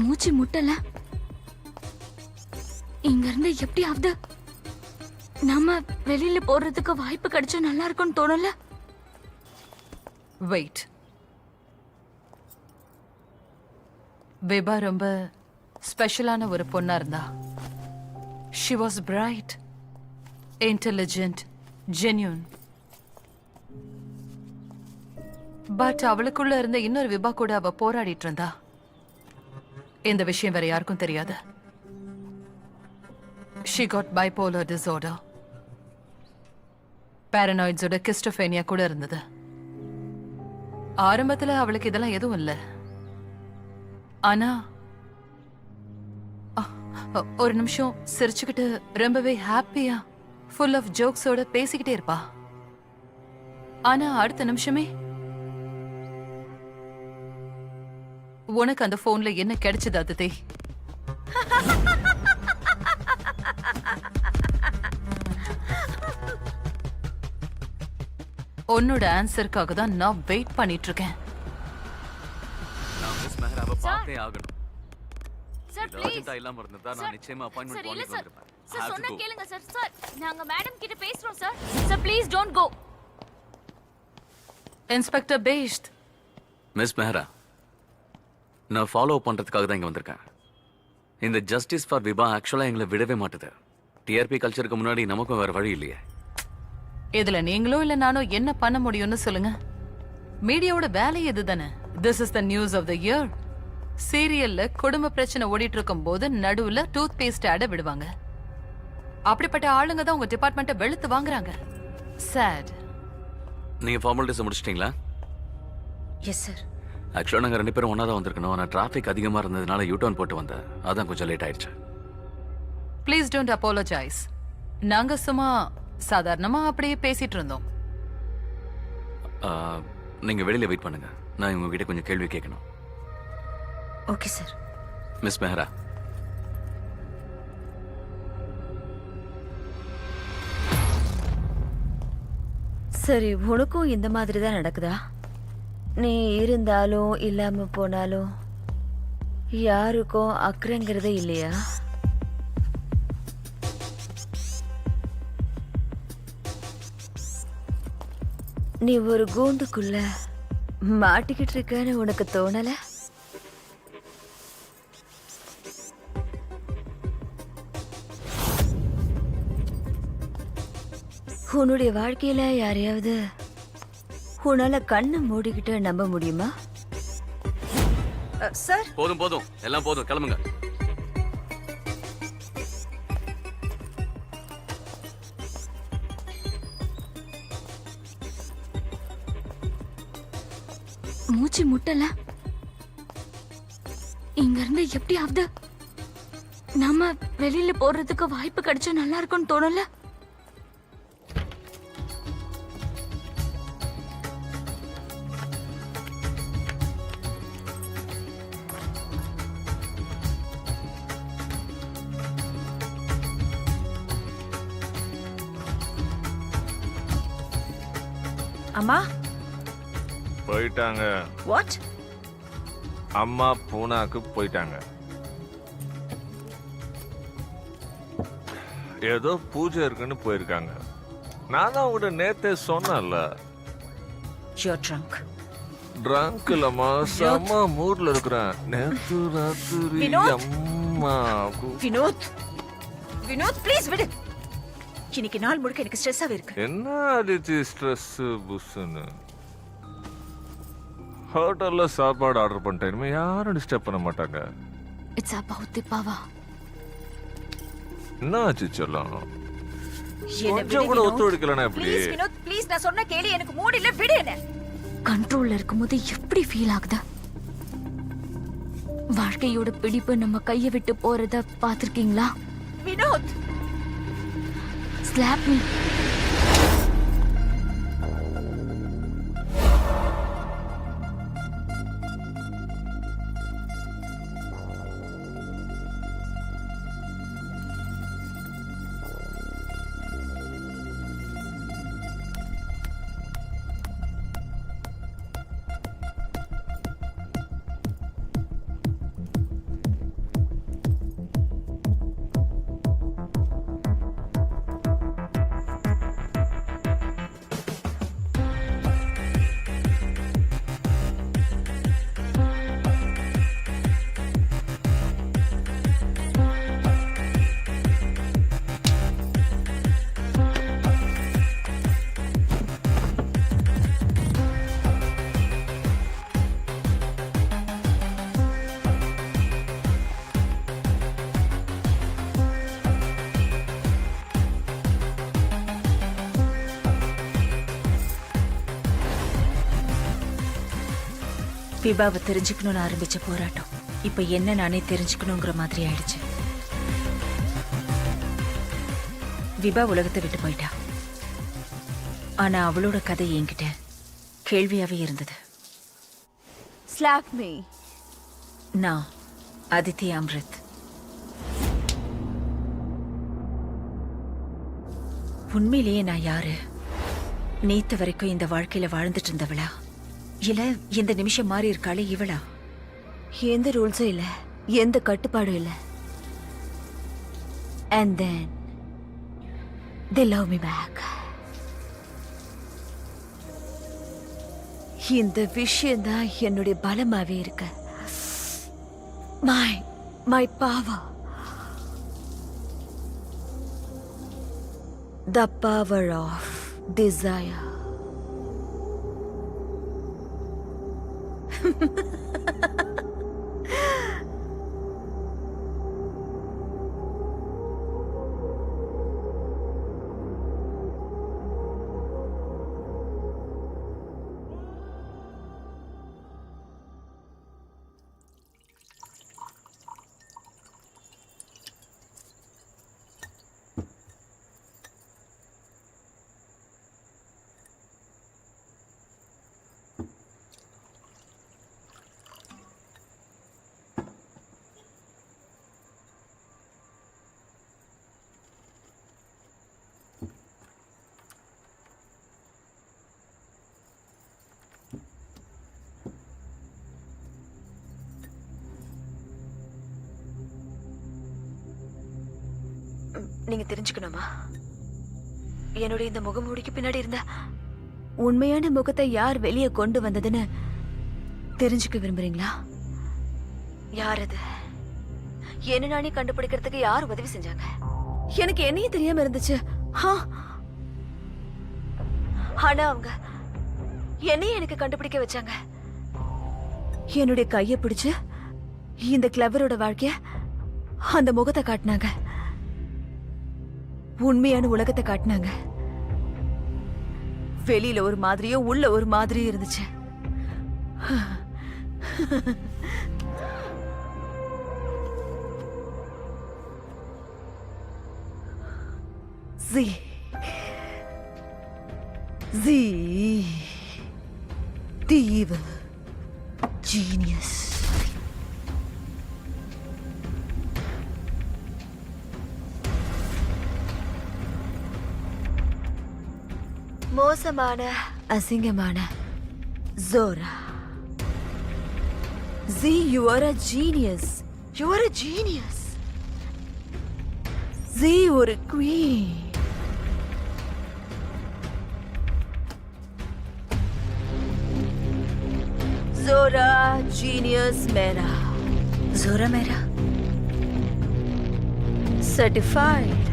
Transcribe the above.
மூச்சு முட்டல. இங்க இருந்து எப்படியாவது நாம வெளியில போறதுக்கு வாய்ப்பு கிடைச்சா நல்லா இருக்கும்னு தோணல. வெயிட். விபா ரொம்ப ஸ்பெஷலான ஒரு பொண்ணா இருந்தா. She was bright, intelligent, genuine. But அவளுக்குள்ள இருந்த இன்னொரு விபா கூட அவ போராடிட்டு இருந்தா. இந்த விஷயம் வேற யாருக்கும் தெரியாது. She got bipolar disorder. paranoids-ஓட schizophrenia கூட இருந்தது. ஆரம்பத்துல அவளுக்கு இதெல்லாம் எதுவும் இல்ல. ஆனா ஒரு நிமிஷம் சிரிச்சுக்கிட்டு ரொம்பவே ஹாப்பியா ஃபுல் ஆஃப் ஜோக்ஸோட பேசிக்கிட்டே இருப்பா. ஆனா அடுத்த நிமிஷமே உனக்கு அந்த போன்ல என்ன கிடைச்சது அதுதே? உன்னோட ஆன்சருக்காக தான் நான் வெயிட் பண்ணிட்டு இருக்கேன். நான் மிஸ் மெஹராவை பார்த்தே ஆகணும். Sir please. இல்லாம இருந்தா நான் நிச்சயமா அப்பாயின்ட்மென்ட் வாங்கிட்டு வந்திருப்பேன். சார் சொன்னா கேளுங்க சார். சார் நாங்க மேடம் கிட்ட பேசுறோம் sir. Sir please don't go. Inspector பேஷ்ட். மிஸ் மெஹரா, நான் ஃபாலோ பண்றதுக்காக தான் இங்க வந்திருக்கேன். இந்த ஜஸ்டிஸ் ஃபார் விபா ஆக்சுவலா எங்களை விடவே மாட்டுது. டிஆர்பி கல்ச்சருக்கு முன்னாடி நமக்கும் வேற வழி இல்லையே. இதுல நீங்களோ இல்ல நானோ என்ன பண்ண முடியும்னு சொல்லுங்க. மீடியாவோட வேலை இதுதானே. This is the news of the year. சீரியல்ல குடும்ப பிரச்சனை ஓடிட்டு இருக்கும் போது நடுவுல டூத் பேஸ்ட் ஆட விடுவாங்க. அப்படிப்பட்ட ஆளுங்க தான் உங்க டிபார்ட்மெண்ட்டை வெளுத்து வாங்குறாங்க. சேட். நீங்க ஃபார்மாலிட்டிஸ் முடிச்சிட்டீங்களா? Yes sir. ஆக்சுவலா நாங்க 2 பேரும் ஒன்னா தான் வந்திருக்கணும். ஆனா டிராஃபிக் அதிகமா இருந்ததுனால யூ டர்ன் போட்டு வந்தேன். அதான் கொஞ்சம் லேட் ஆயிடுச்சு. Please don't apologise. நாங்க சும்மா சாதாரணமா அப்படியே பேசிட்டு இருந்தோம். நீங்க வெளியில வெயிட் பண்ணுங்க. நான் உங்ககிட்ட கொஞ்சம் கேள்வி கேட்கணும். Okay sir. மிஸ் மெஹரா, சரி, உனக்கும் இந்த மாதிரி தான் நடக்குதா? நீ இருந்தாலும் இல்லாம போனாலும் யாருக்கும் அக்கறைங்கிறதே இல்லையா? நீ ஒரு கூண்டுக்குள்ள மாட்டிக்கிட்டு இருக்கன்னு உனக்கு தோணல? உன்னுடைய வாழ்க்கையில யாரையாவது உன்னால கண்ணை மூடிக்கிட்டு நம்ப முடியுமா? சார் போதும் போதும், எல்லாம் போதும், கிளம்புங்க. மூச்சு முட்டல. இங்க இருந்து எப்படியாவது நாம வெளியில போறதுக்கு வாய்ப்பு கிடைச்சா நல்லா இருக்கும்னு தோணல. அம்மா போயிட்டாங்க. வாட்? அம்மா பூனாக்கு போயிட்டாங்க. ஏதோ பூஜை இருக்குன்னு போயிருக்காங்க. நான் தான் உங்கள்கிட்ட நேத்தே சொன்னேன்ல. You're drunk. ட்ரங்க் இல்லம்மா, செம்ம மூட்ல இருக்கிறேன். நேத்து ராத்திரி வினோத்! அம்மா வினோத், வினோத் ப்ளீஸ் விடு. இன்னைக்கு நாள் முழுக்க எனக்கு ஸ்ட்ரெஸ்ஸாவே இருக்கு. என்ன ஆதித்தி ஸ்ட்ரெஸ் புஸ்ன்னு. ஹோட்டல்ல சாப்பாடு ஆர்டர் பண்ணிட்டேன். இனிமே யாரும் டிஸ்டர்ப் பண்ண மாட்டாங்க. It's about the power. என்ன ஆச்சு செல்லம்? என்ன கொஞ்சம் கூட ஒத்துழைக்கலனா எப்படி? ப்ளீஸ் வினோத், ப்ளீஸ், நான் சொன்ன கேளு. எனக்கு மூட் இல்ல, விடு என்ன. கண்ட்ரோல்ல இருக்கும்போது எப்படி ஃபீல் ஆகுது? வாழ்க்கையோட பிடிப்பு நம்ம கையை விட்டு போறத பாத்திருக்கீங்களா? Vinod, slab me. விபாவை தெரிஞ்சுக்கணும்னு ஆரம்பிச்ச போராட்டம் இப்ப என்ன நானே தெரிஞ்சுக்கணுங்கிற மாதிரி ஆயிடுச்சு. விபா உலகத்தை விட்டு போயிட்டா. ஆனா அவளோட கதை என்கிட்ட கேள்வியாவே இருந்தது. Slap me. நான் அதித்தி அம்ரித். உண்மையிலேயே நான் யாரு? நேத்து வரைக்கும் இந்த வாழ்க்கையில வாழ்ந்துட்டு இருந்தவளா, இல்ல இந்த நிமிஷம் மாறி இருக்காளே இவளா? எந்த ரூல்ஸும் இல்ல, எந்த கட்டுப்பாடும் இல்ல. And then they love me back. இந்த விஷயம் தான் என்னுடைய பலமாவே இருக்கு. my power. The power of desire. நீங்க தெரிஞ்சுக்கணுமா? என்னுடைய இந்த முகமூடிக்கு பின்னாடி இருந்த உண்மையான முகத்தை யார் வெளியே கொண்டு வந்ததுன்னு தெரிஞ்சுக்க விரும்புறீங்களா? யார் அது? என்ன நானே கண்டுபிடிக்கிறதுக்கு யார் உதவி செஞ்சாங்க? எனக்கு என்னையே தெரியாம இருந்துச்சு. ஆனா அவங்க என்னையே எனக்கு கண்டுபிடிக்க வச்சாங்க. என்னுடைய கைய பிடிச்சு இந்த கிளவரோட வாழ்க்கைய, அந்த முகத்தை காட்டினாங்க. உண்மையான உலகத்தை காட்டினாங்க. வெளியில ஒரு மாதிரியும் உள்ள ஒரு மாதிரியும் இருந்துச்சு. The evil genius. மோசமான அசிங்கமான ஜோரா. You are a genius. You are a genius. ஒரு queen. Zora genius mera. Zora mera. Certified.